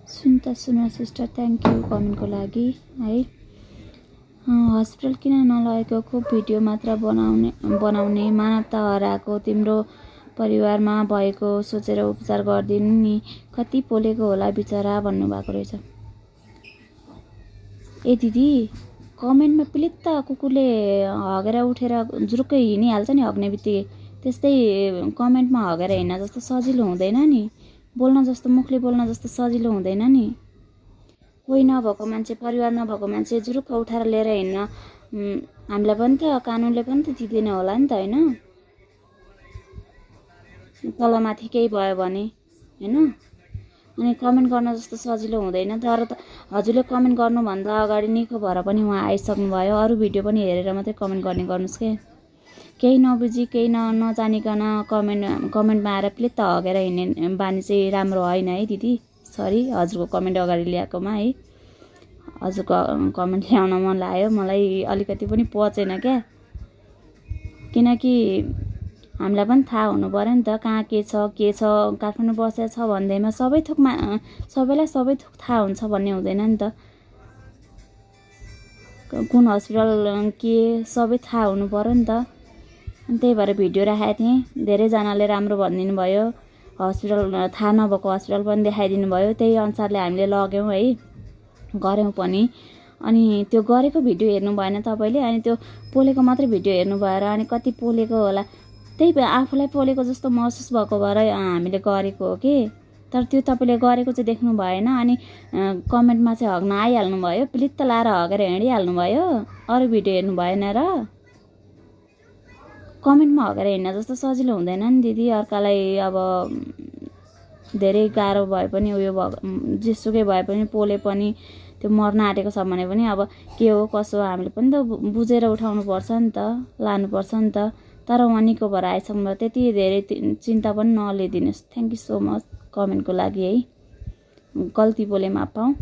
सुनमा sister thank you कमेन्टको लागि है। Hospital किन नलगेको, खुब भिडियो मात्र बनाउने मानवता हराएको तिम्रो परिवारमा भएको सोचेर उपचार गरिदिनु नि, कति पोलेको होला बिचरा भन्नुभएको रहेछ। ए दिदी कमेन्टमा पिलित्त कुकुरले हगेर उठेर जुरुक्कै हिँडिहाल्छ नि हग्ने बित्तिकै, त्यस्तै कमेन्टमा हगेर हिँड्न जस्तो सजिलो हुँदैन नि, बोल्न जस्तो मुखले बोल्न जस्तो सजिलो हुँदैन नि। कोही नभएको मान्छे, परिवार नभएको मान्छे जुरुक्क उठाएर लिएर हिँड्न हामीलाई पनि त कानुनले पनि त दिँदैन होला नि त होइन। तलमाथि केही भयो भने होइन, अनि कमेन्ट गर्न जस्तो सजिलो हुँदैन। तर त हजुरले कमेन्ट गर्नुभन्दा अगाडि निको भएर पनि उहाँ आइसक्नुभयो, अरू भिडियो पनि हेरेर मात्रै कमेन्ट गर्ने गर्नुहोस् के। केही नबुझी केही नजानिकन कमेन्टमा आएर प्लित्त हगेर हिँड्ने बानी चाहिँ राम्रो होइन है दिदी। सरी हजुरको कमेन्ट अगाडि ल्याएकोमा है, हजुरको कमेन्ट ल्याउन मन लाग्यो, मलाई अलिकति पनि पचेन क्या। किनकि हामीलाई पनि थाहा हुनु पऱ्यो नि त कहाँ के छ काठमाडौँ बसेको छ भन्दैमा सबैलाई सबै थोक थाहा हुन्छ भन्ने हुँदैन नि त। कुन हस्पिटल के सबै थाहा हुनु पऱ्यो नि त। अनि त्यही भएर भिडियो राखेको थिएँ, धेरैजनाले राम्रो भनिदिनु भयो, हस्पिटल थाहा नभएको हस्पिटल पनि देखाइदिनु भयो, त्यही अनुसारले हामीले लग्यौँ है, गऱ्यौँ पनि। अनि त्यो गरेको भिडियो हेर्नु भएन तपाईँले, अनि त्यो पोलेको मात्रै भिडियो हेर्नु भएर अनि कति पोलेको होला, त्यही आफूलाई पोलेको जस्तो महसुस भएको भएर हामीले गरेको हो कि। तर त्यो तपाईँले गरेको चाहिँ देख्नु भएन, अनि कमेन्टमा चाहिँ हग्न आइहाल्नु भयो, प्लित्त लाएर हगेर हिँडिहाल्नु भयो, अरू भिडियो हेर्नु भएन र। कमेन्टमा हगेर हिँड्न जस्तो सजिलो हुँदैन नि दिदी। अर्कालाई अब धेरै गाह्रो भए पनि उयो जेसुकै भए पनि पोले पनि त्यो मर्न आँटेको छ भने पनि अब के हो कसो हामीले पनि त बुझेर उठाउनु पर्छ नि त, लानुपर्छ नि त। तर उहाँ निको भएर आइसक्नु भयो, त्यति धेरै चिन्ता पनि नलिदिनुहोस्। थ्याङ्क यू सो मच कमेन्टको लागि है, गल्ती बोले माफ पाऊँ।